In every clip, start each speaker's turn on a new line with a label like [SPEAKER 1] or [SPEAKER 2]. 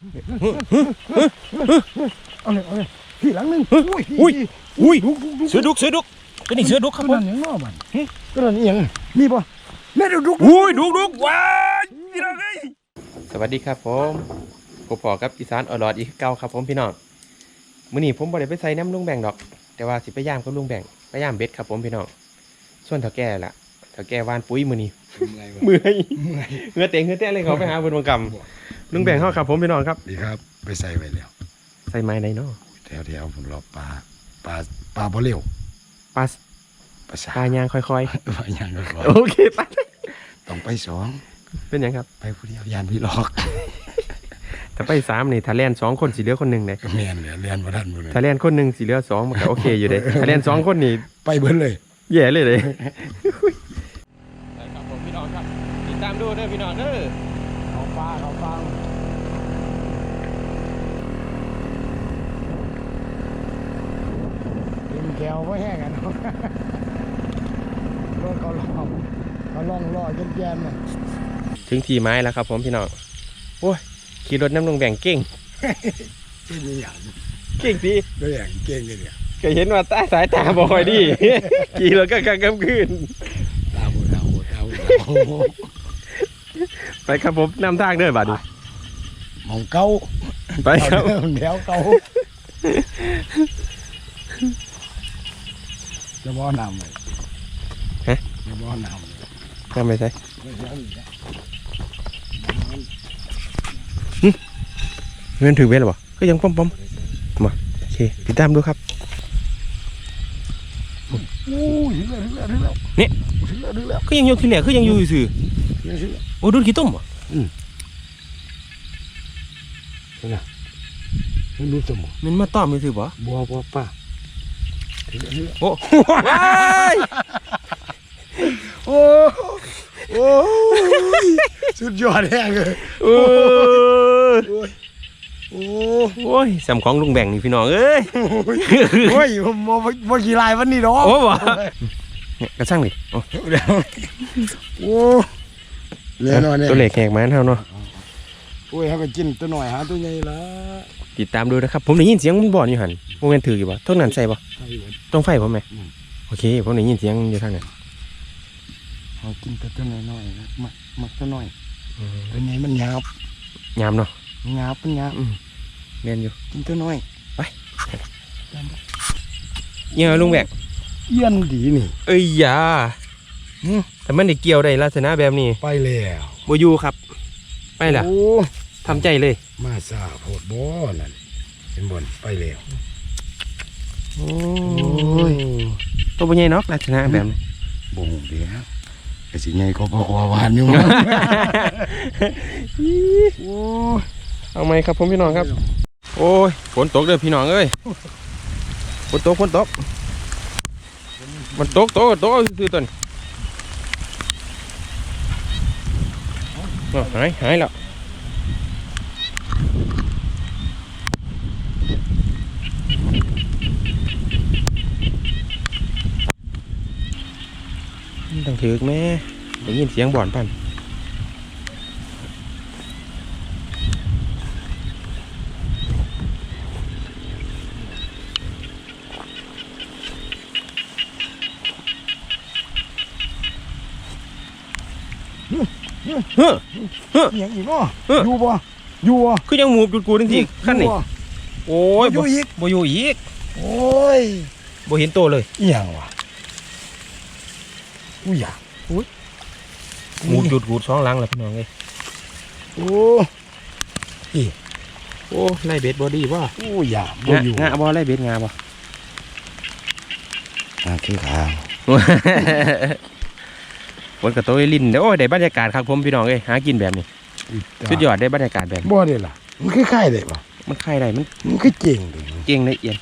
[SPEAKER 1] เอาเลยพี่หลังนึง
[SPEAKER 2] อุ้ยเสือดุกก็นี่เสือดุกครับผม
[SPEAKER 1] นั่นยังนอกมันก็นั่นยังมีป่ะแม่ดุก
[SPEAKER 2] อุ้ยดุกว้ายพี่น้องเอ้ยสวัสดีครับผมพอกับอีสานอรอดอีกเก่าครับผมพี่น้องมื้อนี้ผมบ่ได้ไปใส่น้ำลุงแบ่งดอกแต่ว่าสิไปย่ามกับลุงแบ่งไปย่ามเบ็ดครับผมพี่น้องส่วนเฒ่าแก่ล่ะเฒ่าแก่วานปุ๋ยมื้อนี้เมื่อยเหือเตะเลยเขาไปหาเพิ่นบังกำลุงแบ่งเฮาครับผมพี่น้องครับ
[SPEAKER 1] ดีครับไปใส่ไว้แล้ว
[SPEAKER 2] ใส่ไม้ไหนเนาะ
[SPEAKER 1] แถวผมรอปลาบ่เร็ว
[SPEAKER 2] ปลายางค่อย
[SPEAKER 1] ปลายางค่อย
[SPEAKER 2] โอเคไป
[SPEAKER 1] ต้องไป2
[SPEAKER 2] เป็นยังครับ
[SPEAKER 1] ไปผู้เดียวยานพี่หลอก
[SPEAKER 2] ถ้าไป3นี่ถ้าแล่น2คนสิเหลือคนนึงเด้
[SPEAKER 1] แม่นเลยเรียนบ่ทันมื้อนี้
[SPEAKER 2] ถ้าแล่นคนนึงสิเหลือ2มันก็โอเคอยู่เด้ถ้าแล่น2คนนี่
[SPEAKER 1] ไปเบิดเลย
[SPEAKER 2] แย่เลยครับผมพี่น้องครับติดตามดูเด้อพี่น้องเด้อ
[SPEAKER 1] เขาฟังกินแก้วบ่แห้งกันเนาะรถเขาล่องรอแย่ๆน่ะ
[SPEAKER 2] ถึงที่ไม้แล้วครับผมพี่น้องโอ้ยขี่รถน้ำลงแบ่งเก่ง
[SPEAKER 1] เก่งนี่อย่าง
[SPEAKER 2] เก่งสิ
[SPEAKER 1] ด้วยอย่างเก่งเลยเนี่ย
[SPEAKER 2] ก็เห็นว่าสายตาบ่ค่อยดีขี่รถก็กลางคืน
[SPEAKER 1] ตา
[SPEAKER 2] ไปครับผมนำทางเด้อบัดนี้
[SPEAKER 1] มองเก้า
[SPEAKER 2] ไปครับ
[SPEAKER 1] เดี๋ยวเก้าจะบ่อนำเลย
[SPEAKER 2] ฮะ
[SPEAKER 1] จะบ่อนำเลย
[SPEAKER 2] ทำไปใช่เงินถือเวลหรอก็ยังป้อมมาโอเคติดตามดูครับนี่ก็ยังอยู่ที่แหลกก็ยังอยู่สื่อโอ้ดูขี้ต้มอ่ะ
[SPEAKER 1] นะมันรู้สมอง
[SPEAKER 2] มันมาต้อมมือถือบ่
[SPEAKER 1] บัวป้า
[SPEAKER 2] โอ้
[SPEAKER 1] โอ้สุดยอดแท้เลย
[SPEAKER 2] โอ้ยสำของลุงแบ่งนี่พี่น้องเอ้ย
[SPEAKER 1] โอ้ยโมกี่ลายวันนี้เนาะ
[SPEAKER 2] โอ้บ่กระช่างดิโอ้
[SPEAKER 1] เลี้ยนเนี่ย
[SPEAKER 2] ตัวเล็กแหกมันเท่าเนาะ
[SPEAKER 1] โอ้ยให้ไปกินตัวหน่อยหาตัวใหญ่ละ
[SPEAKER 2] ติดตามดูนะครับผมได้ยินเสียงมันบ่อนอยู่หันโมเมนถือกี่บ่ต้นนั้นใส่บ่ต้องไฟผมไหมโอเคผมได้ยินเสียงอยู่ทางนั้น
[SPEAKER 1] เอากินตัวหน่อยนะมักตัวหน่อยตัวใหญ่มันหยาบ
[SPEAKER 2] เนาะ
[SPEAKER 1] หยาบเป็นหยาบ
[SPEAKER 2] เรียนอยู่
[SPEAKER 1] กินตัวน้อย
[SPEAKER 2] ไปเยี่ยลุงแบก
[SPEAKER 1] เยี่ยนดีนี่
[SPEAKER 2] เอ้ยยาแต่มันได้เกี่ยวได้ลักษณะแบบนี้
[SPEAKER 1] ไปแล้ว
[SPEAKER 2] โบยูครับไปล่ะทำใจเลย
[SPEAKER 1] มาซาโพดบ่นั่นเป็นบนไปแล้ว
[SPEAKER 2] โอ้ยตัวเป็นไงเนาะลักษณะแบบนี้
[SPEAKER 1] บ่งเดียวไอ้สิไงก็พอหวานอยู่
[SPEAKER 2] โอ้เอาไหมครับผมพี่น้องครับโอ้ยฝนตกเด้อพี่น้องเอ้ยฝนตกมันตกคือต้นหายแล้วต้องถือแม่ได้ยินเสียงบ่อนปั่น
[SPEAKER 1] ยังอีกบ่อยู่บ่
[SPEAKER 2] คือยังหมูบกูทั้งทีขั้นนี่โอ้ยบ่อยู่อีก
[SPEAKER 1] โอ้ย
[SPEAKER 2] บ่เห็นโตเลย
[SPEAKER 1] ยังวะกูอยาก
[SPEAKER 2] หมูจุดกู2หลังแล้วพี่น้องเอ้ย
[SPEAKER 1] โอ้
[SPEAKER 2] ไล่เบ็ดบอดี้ว่า
[SPEAKER 1] กูอยาก
[SPEAKER 2] งาบอไล่เบ็ดงาบ่
[SPEAKER 1] คือขาว
[SPEAKER 2] ฝนกระโตยลิ้นโอ้ยได้บรรยากาศครับผมพี่น้องเอ้ยหากินแบบนี้สุดยอดได้บรรยากาศแบบ
[SPEAKER 1] บ่ได้ล่ะมันคือไข่ได้ป่ะ
[SPEAKER 2] มันไข่ได้
[SPEAKER 1] มันคือเจ๋ง
[SPEAKER 2] ละเอียด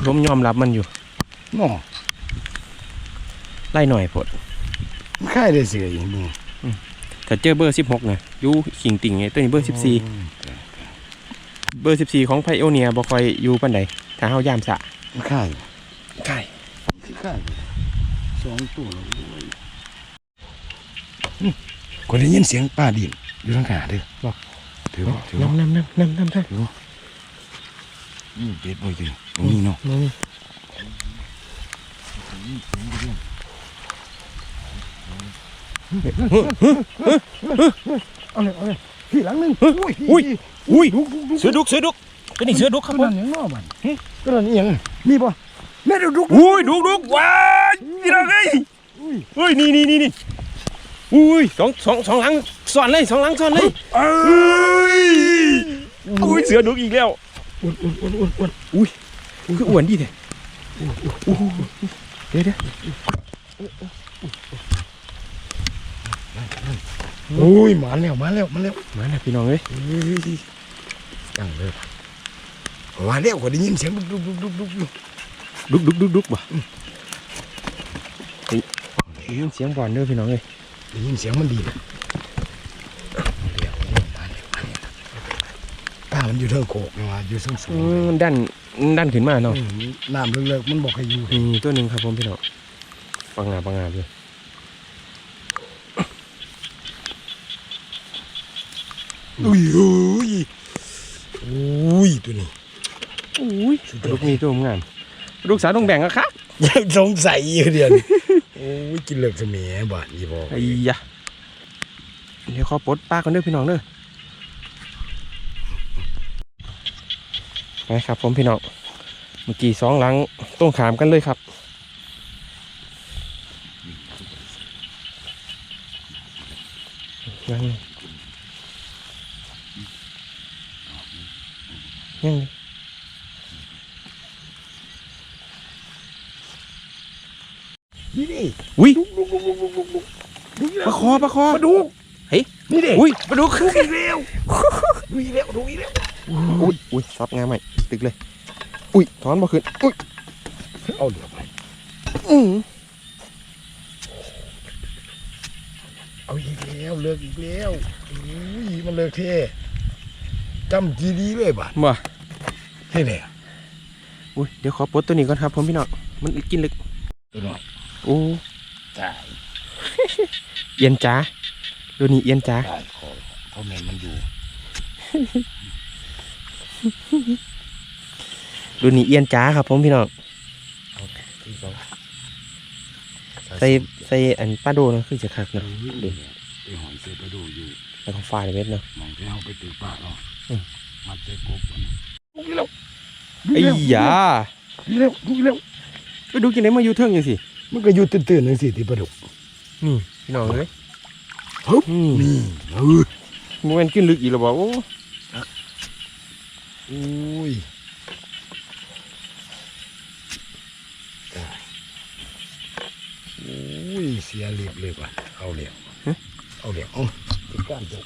[SPEAKER 2] ผมยอมรับมันอยู่
[SPEAKER 1] น้อ
[SPEAKER 2] ไล่หน่อยพด
[SPEAKER 1] มันไข่ได้เสียอย่างนี้
[SPEAKER 2] แต่เจอเบอร์16ไงยูขิงติ่งไงตัวนี้เบอร์14เบอร์14ของไพโอเนียบ่ค่อยอยู่ปานใดถ้าเฮายามสะ
[SPEAKER 1] มันไข่
[SPEAKER 2] 2
[SPEAKER 1] ตัวก็ได้ยินเสียงป้าดินอยู่ข้างหน้าเด้อบอก ถือว่าถือ
[SPEAKER 2] น้
[SPEAKER 1] ว่า
[SPEAKER 2] ำ
[SPEAKER 1] ถือว่านี่เบ็ดไว้ดิตรงนี้เนาะ เอาเลยพี่หลังนึง
[SPEAKER 2] อุ้ยเสือดุกเป็นนี่เสือดุกครับ
[SPEAKER 1] ก็
[SPEAKER 2] ผ
[SPEAKER 1] นั่
[SPEAKER 2] ม
[SPEAKER 1] นยังนอบันก็นั่นยังนี่ป่ะแม่ดุก
[SPEAKER 2] อุ้ยดุกว้ายพี่น้องเอ้ยเฮ้ยนี่อุ้ยสองหลังซ้อนเลย2 หลังซ้อนเลยอุ้ยเสือดุกอีกแล้ว
[SPEAKER 1] อ้วน
[SPEAKER 2] อุ้ยคืออ้วนดีแท้เดี๋ยว
[SPEAKER 1] โอ้ยมาแล้ว
[SPEAKER 2] มาแล้วพี่น้องเอ้ย
[SPEAKER 1] ตั้งเลยมาแล้วก็ได้ยินเสียงดุก
[SPEAKER 2] ดุกว่ะได้ยินเสียงบอลเด้อพี่น้องเอ้ย
[SPEAKER 1] ได้ยินเสียงมันดีป้ามันอยู่เทิงโขกนะอยู่สูง
[SPEAKER 2] มันดันขึ้นมาเนาะ
[SPEAKER 1] น้ำเลิกมันบอกให้อยู่
[SPEAKER 2] นี่ตัวหนึ่งครับผมพี่น้องปังงาเลย
[SPEAKER 1] อุ้ยตัวนี้
[SPEAKER 2] อุ้ยลูกมีตัวงามลูกสาวต้องแบ่งอะครับ
[SPEAKER 1] ยังสงสัยอยู่เดียวโอ้ยกินเลิกเสมีบ้านยี่บอก
[SPEAKER 2] ไอ้ยะเดี๋ยวขอปลดปลากันเด้อพี่น้องเด้อไปครับผมพี่น้องเมื่อกี้2 หลังต้องขามกันเลยครับยัง
[SPEAKER 1] นี่ดิ
[SPEAKER 2] อุ้ย
[SPEAKER 1] ดุก
[SPEAKER 2] ปลาคอ
[SPEAKER 1] ปลาดุก
[SPEAKER 2] เฮ้ย
[SPEAKER 1] นี่ดิ
[SPEAKER 2] อุ้ยปลาดุก
[SPEAKER 1] ดุกอีกแล้ว
[SPEAKER 2] อุ้ยซับงามใหม่ตึกเลยอุ้ยถอนบ่ขึ้นอุ้ย
[SPEAKER 1] เอาเดี๋ยวไป เอาอีกแล้วเลิกอีกแล้วอุ้ยมันเลิกเท่จำจีดีเลยบ้าน
[SPEAKER 2] บ่
[SPEAKER 1] เท่เนี่ย
[SPEAKER 2] อุ้ยเดี๋ยวขอปลดตัวนี้ก่อนครับผมพี่น้องมันกินลึก
[SPEAKER 1] ตัวน้อย
[SPEAKER 2] โอ้
[SPEAKER 1] ตาย
[SPEAKER 2] เอียนจ้าตัวนี้เอียนจ้า
[SPEAKER 1] ตายคอเพราะแม่มันอยู่
[SPEAKER 2] ตัวนี้เอียนจ้าครับผมพี่น้อง
[SPEAKER 1] เอาที่เขา
[SPEAKER 2] ใส่อันปลาโดนะคือจะคักนะ
[SPEAKER 1] เดี๋ยวไปหอยเสร็จไปดูอยู่
[SPEAKER 2] แล้วก็ฟาดเม็ดเนาะ
[SPEAKER 1] มองที่เขาไปตีปลาเนาะมาเจอกบมันดุกอีกแล้ว
[SPEAKER 2] ไอ้ยา
[SPEAKER 1] ดุกอีกแล้ว
[SPEAKER 2] ไปดูกินได้มาอยู่เทิงยังสิ
[SPEAKER 1] มันก็อยู่ตื่นๆนั่นสิที่ปลาดุก
[SPEAKER 2] นี่พี่น้องเลย
[SPEAKER 1] ฮึบนี่
[SPEAKER 2] มันกินลึกอีกแล้วบอกโอ้
[SPEAKER 1] อุ้ยอุ้ยเสียเรียบเลยว่ะเอาเหลี่ยมเอาติดก้านจบ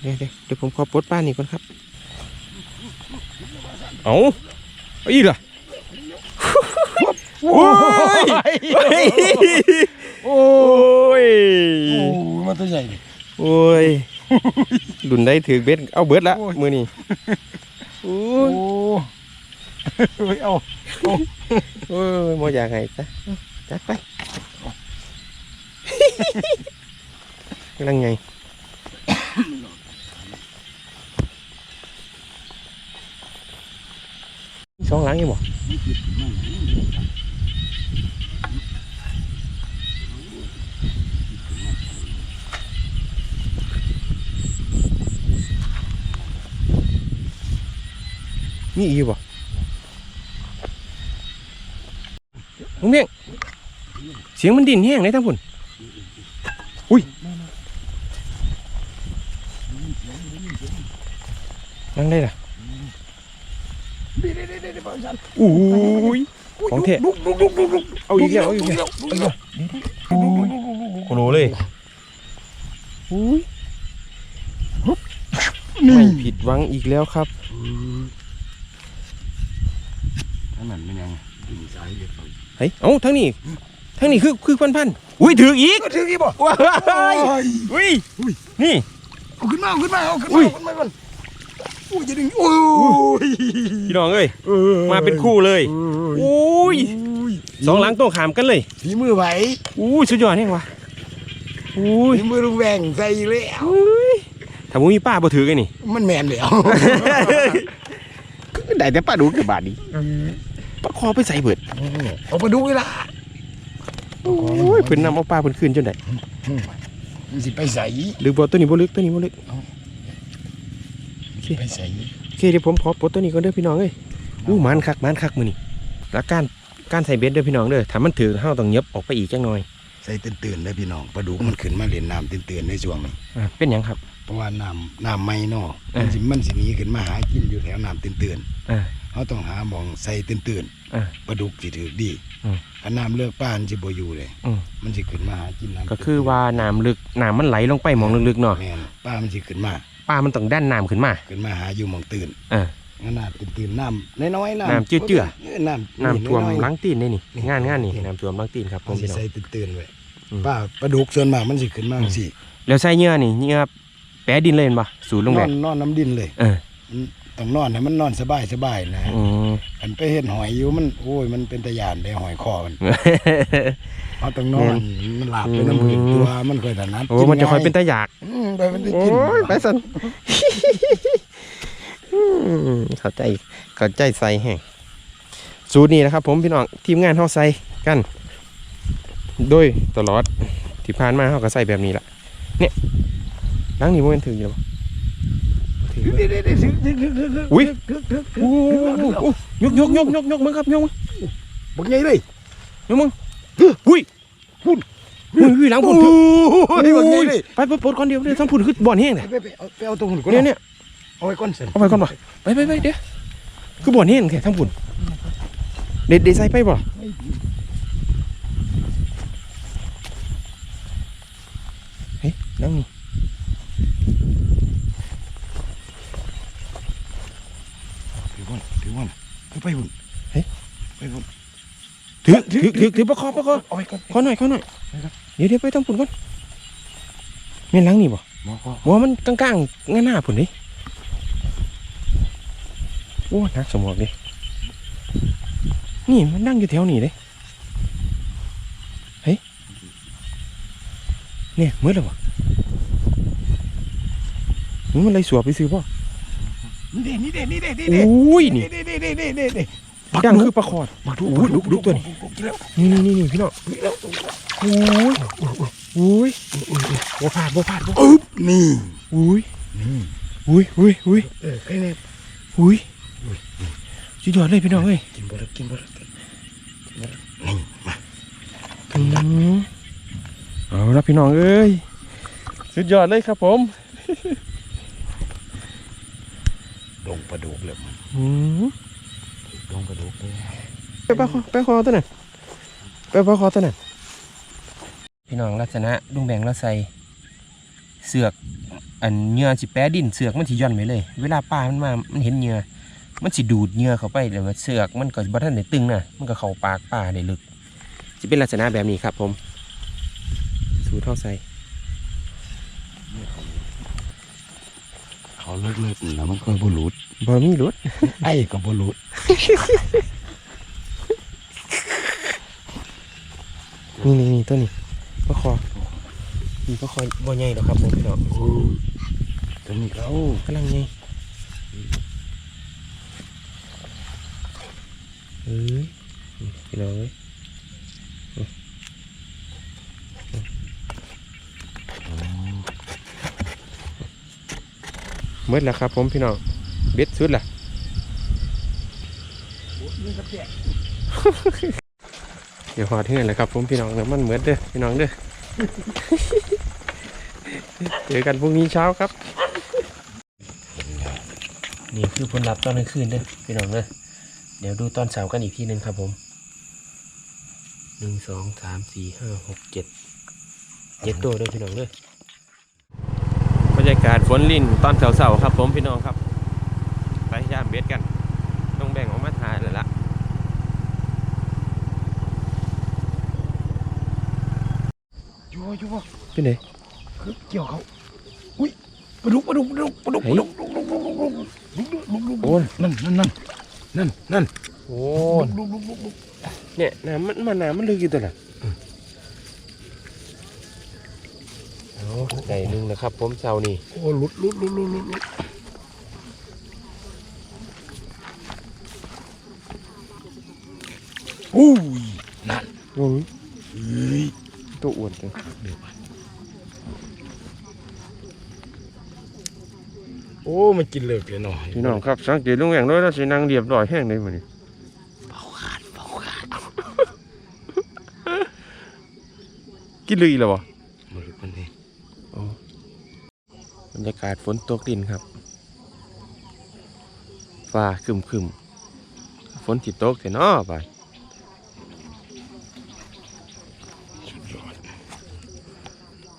[SPEAKER 2] เดี๋ยวผมขอปลดปลานี่ก่อนครับเอาอีกล่ะโอ้ยโอ้ย
[SPEAKER 1] โอ้มันตัวใหญ่ดิ
[SPEAKER 2] โอ้ยดุนได้ถือเบ็ดเอาเบิดละมือนี่โอ้
[SPEAKER 1] โอ้ยเอา
[SPEAKER 2] โอ้ยโมอยากไงจ้ะจัดไปกำลังไง2 หลังยังบ่มีอีกบ่ลุงเมี่ยงเสียงมันดิ่นแห้งเลยทั้งพุ่นอุ้ยนั่งได้ล่ะอุ้ยของเทะเอาอีกแล้วโคโลเลยอุ้ยไม่ผิดหวังอีกแล้วครับ
[SPEAKER 1] นั่นเป็นยังดึงสายเย็บไป
[SPEAKER 2] เฮ้ยเอ้าทั้งนี้คือพันอุ้ยถืออีก
[SPEAKER 1] ก็ถือกี่บ่
[SPEAKER 2] ว้ายอุ้ยนี่
[SPEAKER 1] เอาขึ้นมาก่อนอุ้ยจะดึงโอ้ย
[SPEAKER 2] พี่น้องเอ้ยมาเป็นคู่เลยอุ้ย2 หลังต้องขามกันเลย
[SPEAKER 1] ฝีมือไหว
[SPEAKER 2] อุ้ยสุดยอดแห่งวะอุ้ย
[SPEAKER 1] ฝีมือลุงแหว่งใส่แล้ว
[SPEAKER 2] ถ้ามึงมีป้าบ่ถือกันนี่
[SPEAKER 1] มันแมนเลยเอา
[SPEAKER 2] ได้แต่ป้าดูกับบาทนี้ปลาคอไปใส่เบิด
[SPEAKER 1] เอาไปดูเวลา
[SPEAKER 2] โอ้ยเพิ่นนำเอาป้าเพิ่นคืนจนได้
[SPEAKER 1] มันสิไปใส่
[SPEAKER 2] หรือบ่ตัวนี้บ่ลึกตัวนี้บ่ลึก
[SPEAKER 1] ไปใส่
[SPEAKER 2] โอเคเดี๋ยวผมขอปลดตัวนี้ก่อนเด้อพี่น้องเอ้ยมันคักมื้อนี้แล้วการใส่เบ็ดเด้อพี่น้องเด้อถ้ามันถือเฮาต้องเย็บออกไปอีกจังหน่อย
[SPEAKER 1] ใส่ตื่นๆเลยพี่น้องปลาดุกมันขึ้นมาเล่นน้ำตื่นๆในช่วงนี้
[SPEAKER 2] เป็นหยังครับ
[SPEAKER 1] เพราะว่าน้ำไม่เนาะมันสิหนีขึ้นมาหากินอยู่แถวน้ำตื่นๆเขาต้องหาหมองใส่ตื่นๆปลาดุกสิถือดีถ้าน้ำเลือกป้ามันสิบ่อยู่เลยมันสิขึ้นมาหากินน้ำ
[SPEAKER 2] ก็คือว่าน้ำลึกน้ำมันไหลลงไปหมองลึกๆเนาะ
[SPEAKER 1] แม่นป้ามันสิขึ้นมา
[SPEAKER 2] ป้ามันต้องดันน้ำขึ้นมา
[SPEAKER 1] หาอยู่หมองตื่นงั้นน้ำตื่นๆน้ำน้อยๆ
[SPEAKER 2] น้ำเจือ
[SPEAKER 1] น้ำ
[SPEAKER 2] ท่วมล้างตีนนี่งานนี่น้ำท่วมล้างตีนครับผ
[SPEAKER 1] มั
[SPEAKER 2] ม
[SPEAKER 1] นสิ
[SPEAKER 2] พี่น้อง
[SPEAKER 1] ใส่ตื่นๆไว้ป้าปลาดุกส่วนมากมันสิขึ้นมาสิ
[SPEAKER 2] แล้วใส่เหงื่อนี่เหงื่อแปะดินเลยเห็นปะสูดลง
[SPEAKER 1] น
[SPEAKER 2] แบ
[SPEAKER 1] อบ นน้ำดินเลยต้องนอนให้มันนอนสบายนะอันไปเห็นหอยอยู่มันโอ้ยมันเป็นตะยานได้หอยคอมันเอาต้องนอนมันหลับไปน้ำผืนตัวมันค่อยถนัด
[SPEAKER 2] โอ้มันจะคอยเป็นตะอยาก
[SPEAKER 1] ไปมันได้
[SPEAKER 2] โอ้
[SPEAKER 1] กิน
[SPEAKER 2] ยไปสันเข้าใจใส่แห้งสูตรนี้นะครับผมพี่น้องทีมงานเขาใส่กันโดยตลอดที่ผ่านมาเขาก็ใส่แบบนี้แหละเนี่ยล้างนี่มันถืออยู่หรออุ้ยยกมึงครับยกมึง
[SPEAKER 1] บักใหญ่เลย
[SPEAKER 2] ยกมึงอุ้ยพุ่นอุ้ยล้างพุ่น
[SPEAKER 1] บักใหญ่เลย
[SPEAKER 2] ไปปลดก่อนเดียวเลยทั้งพุ่นคือบ่อนแห้งเลย
[SPEAKER 1] ไปเอาตรงหุ่นก่อน
[SPEAKER 2] เนี่ย
[SPEAKER 1] เอาไว้ก่อนเสร็จ
[SPEAKER 2] เอาไปก่อนป่ะไปเดี๋ยวคือบ่อนแห้งแค่ทั้งพุ่นเด็ดใส่ไปบ่เฮ้ยนั่งนี่
[SPEAKER 1] ถือวันไปหุ่นไปหุ่น
[SPEAKER 2] ถือประคอ
[SPEAKER 1] เอาไว้ก่อน
[SPEAKER 2] ขอหน่อยเดี๋ยวไปทั้งพุ่นก่อนแม่นล้างนี่บ่ว่ามันกลางๆหน้าพุ่นดิโอ้นักสมองดินี่มันนั่งอยู่แถวนี้เลยเฮ้ยเนี่ยมืดแล้ววะมันอะไรสวบไปซื้อป่ะ
[SPEAKER 1] นี่
[SPEAKER 2] อุ้ยนี่
[SPEAKER 1] นี่
[SPEAKER 2] ดังคือปลาคอด
[SPEAKER 1] มาดู
[SPEAKER 2] ดูตัวนี้นี่พี่น้องอุ้ยบัวพาด
[SPEAKER 1] นี่
[SPEAKER 2] อุ้ย
[SPEAKER 1] ใครเนี่ย
[SPEAKER 2] สุดยอดเลยพี่น้องเอ้ย
[SPEAKER 1] กินบ่ได้นี่มา
[SPEAKER 2] เอาละพี่น้องเอ้ยสุดยอดเลยครับผม
[SPEAKER 1] ดงปลาดุกเลยมันดงปลาดุกเลย
[SPEAKER 2] ไปปลาคอตัวนั้นพี่น้องลักษณะลุงแบงเราใส่เสือกอันเหงื่อสิแปะดินเสือกมันสิย่อนไปเลยเวลาปลามันมามันเห็นเหงื่อมันสิดูดเหงื่อเข้าไปแล้วเสือกมันก็บ่ทันได้ตึงนะมันก็เข้าปากปลาได้ลึกสิเป็นลักษณะแบบนี้ครับผมสูตรเท่าใส่
[SPEAKER 1] เขาเลิกแล้วมันก็บ่หลุด
[SPEAKER 2] บ่มีหลุด
[SPEAKER 1] ไอ้ก็บ่หลุด
[SPEAKER 2] นี่ตัวนี้ปลาคอนี่ปลาคอบ่ใหญ่หรอกครับผมพี่น้อง
[SPEAKER 1] ตัวนี้เขา
[SPEAKER 2] กำลังใหญ่พี่น้องเอ้ยหมดแล้วครับผมพี่น้องเบ็ดสุดล่ะ เดี๋ยวหอดเฮือนเลยครับผมพี่น้องมันเหมือนเด้อพี่น้องเด้อ เจอกันพรุ่งนี้เช้าครับนี่คือผลลัพธ์ตอนกลางคืนเด้อพี่น้องเด้อเดี๋ยวดูตอนเช้ากันอีกทีนึงครับผม1 2 3 4 5 6 7ตัวเด้อพี่น้องเด้อบรรยากาศฝนลิ่นตอนเช้าๆครับผมพี่น้องครับไปย่ามเบ็ดกันต้องแบ่งออกมาถ่ายเลยละ
[SPEAKER 1] อยู่บ่
[SPEAKER 2] เป็นไง
[SPEAKER 1] เกี่ยวเขาอุ้ยปลาดุก
[SPEAKER 2] โอ้
[SPEAKER 1] นั่น
[SPEAKER 2] โอ้เนี่ยน้ำมันลึกอยู่ตัวละโอ้ได้ ได้หนึ่งนะครับผมเช้านี่
[SPEAKER 1] โอ้หลุดอุ้ยนั่น
[SPEAKER 2] โอ้ย
[SPEAKER 1] เฮ้ย
[SPEAKER 2] ตัวอ้วนจัง
[SPEAKER 1] เดี๋ยวไปโอ้มันกินเลิกเลยเนาะ
[SPEAKER 2] พี่น้องครับสังเกตลุงแหวงด้วยแล้วสินางเรียบร้อยแห้งเลยมื้อนี้
[SPEAKER 1] เผาขาด
[SPEAKER 2] กินเลยอีกแล้วบ่
[SPEAKER 1] มันหลุดมันนี่
[SPEAKER 2] โอ้บรรยากาศฝนตกดินครับฟ้าครึมฝนสิตกแท้เนาะไป
[SPEAKER 1] สุดยอด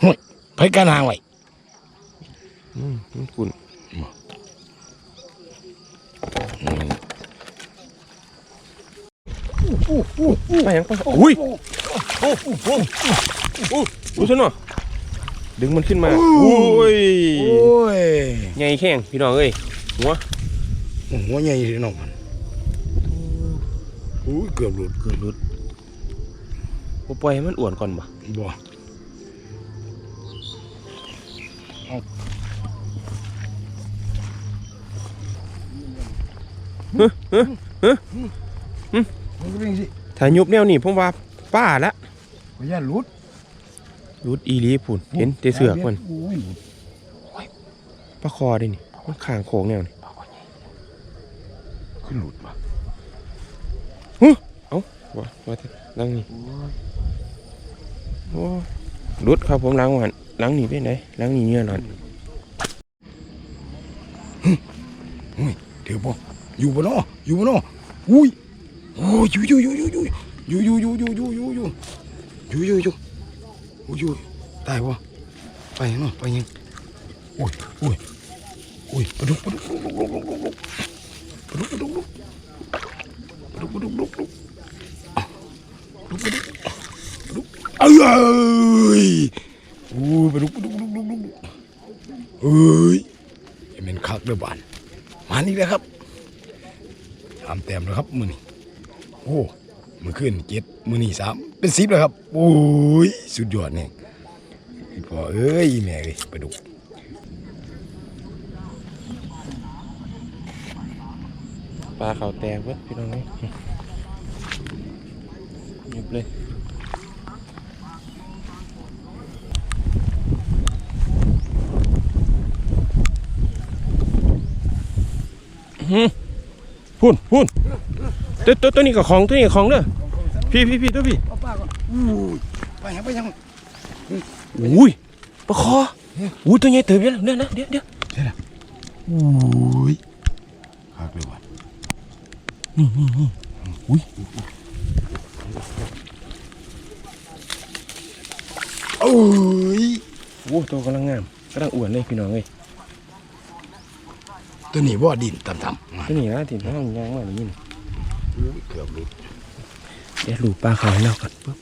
[SPEAKER 1] ห่วยไปกันหางไว้
[SPEAKER 2] มันกุ่นไปยังไปอุ้ยดูซะหน่อยดึงมันขึ้นมาโอ้ย
[SPEAKER 1] โอ้ย
[SPEAKER 2] ใหญ่แข้งพี่น้องเอ้ยหัว
[SPEAKER 1] หัวใหญ่เลยน้องมันอุ้ยเกือบหลุด
[SPEAKER 2] เกิดรุดบ่ปล่อยให้มันอ้วนก่อนบ่
[SPEAKER 1] บ่ มันก็เป็นสิ
[SPEAKER 2] ถ้ายุบแนวนี้ผมว่าป้าละ
[SPEAKER 1] ขออนุญาตหลุด
[SPEAKER 2] รุดอีหลีพุ่นเห็นแต่เสือกมัน
[SPEAKER 1] โอ้ยหลุด
[SPEAKER 2] ปลาคอดินี่มันข้างโค้งแนวนี่
[SPEAKER 1] ขึ้นหลุดว่ะ
[SPEAKER 2] ว่าแต่หลังนี่โอ้รุดครับผมหลังหันหลังนี่เป็นไหนหลังนี่เงี้ยนอน
[SPEAKER 1] เฮ้ยเดี๋ยวบ่อยู่บ่เนาะอุ้ยโอ้ยอยู่ตายบ่ไปเนาะไปยังโอ้ยปลาดุกเอ้ยโอ้ยปลาดุกเอ้ยเป็นคักเด้อบ้านมานี่เลยครับทำเต็มแล้วครับมือนี่โอ้มือขึ้น7มือนี่3เป็น10แล้วครับโอ้ยสุดยอดเนี่ยพ่อเอ้ยแม่เอ้ยปลาดุก
[SPEAKER 2] ปลาเขาแตกเว้ยพี่น้องนี่ยุบเลยพุ่นตัวนี้กับของเด้อพี่ตัวพี่
[SPEAKER 1] เอาป้าก่อนไปยัง
[SPEAKER 2] อุ้ยปลาคออุ้ยตัวใหญ่เติบเยอะเดี๋ยว
[SPEAKER 1] อุ้ยคักเลยว่ะ
[SPEAKER 2] นี่อุ้ย
[SPEAKER 1] โอ้ย
[SPEAKER 2] โอ้ตัวกำลังงามกำลังอ้วนเลยพี่น้องเอ้ย
[SPEAKER 1] ตัวนี้บ่ดินต่ำๆ
[SPEAKER 2] ตัวนี้นะถิ่นห้องยางมาอย่างนี้
[SPEAKER 1] เกือบหลุด
[SPEAKER 2] เดี๋ยวลูปลาขาวให้เราก่อนปุ๊บ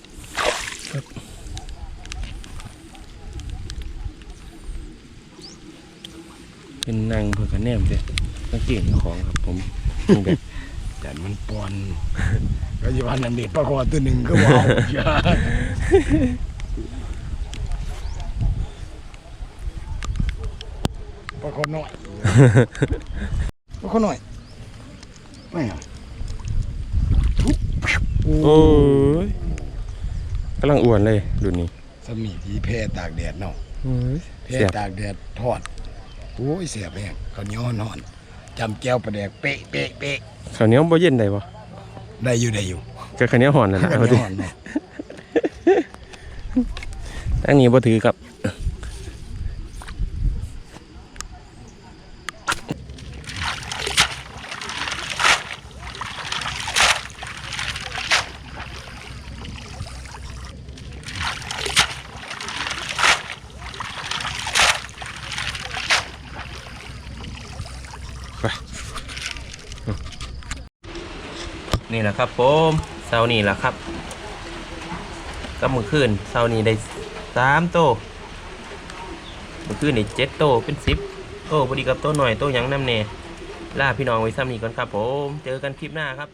[SPEAKER 2] เป็นนางเพื่อกันแนมเจ้สังเกตของครับผมแบบ
[SPEAKER 1] แต่มันปอนก็อยู่อันนั้นเด็ดปลาคอตัวหนึ่งก็ว้าวอย่าปลาคอน้อยปลาคอน้อยไม่เอา
[SPEAKER 2] โอ้ยกำลังอ้วนเลยดูนี่
[SPEAKER 1] สมีที่แพร่ตากแดดเนาะแพร่
[SPEAKER 2] เสียบ
[SPEAKER 1] ตากแดดทอดโอ้ยเสียบแห้งข้าวเหนียวนอนจำแก้วปลาแดกเป๊ะ
[SPEAKER 2] ข้าวเหนียวบ่เย็นได้ปะ
[SPEAKER 1] ได้อยู่
[SPEAKER 2] ก็ข้าวเหนียวห่อนแล้วนะ
[SPEAKER 1] ข้าว
[SPEAKER 2] เอา
[SPEAKER 1] เหนี
[SPEAKER 2] ดิ
[SPEAKER 1] ยวอ่อนเนาะ
[SPEAKER 2] ตั้งนี้บ่ถือกับนี่แหละครับผมเสาร์นี้แหละครับก็มือคืนเสาร์นี้ได้3 โตมือคืนได้7 โตเป็น10 โตพอดีกับโตหน่อยโตหยังน้ำเน่ล่าพี่น้องไว้ซ้ำนี้ก่อนครับผมเจอกันคลิปหน้าครับ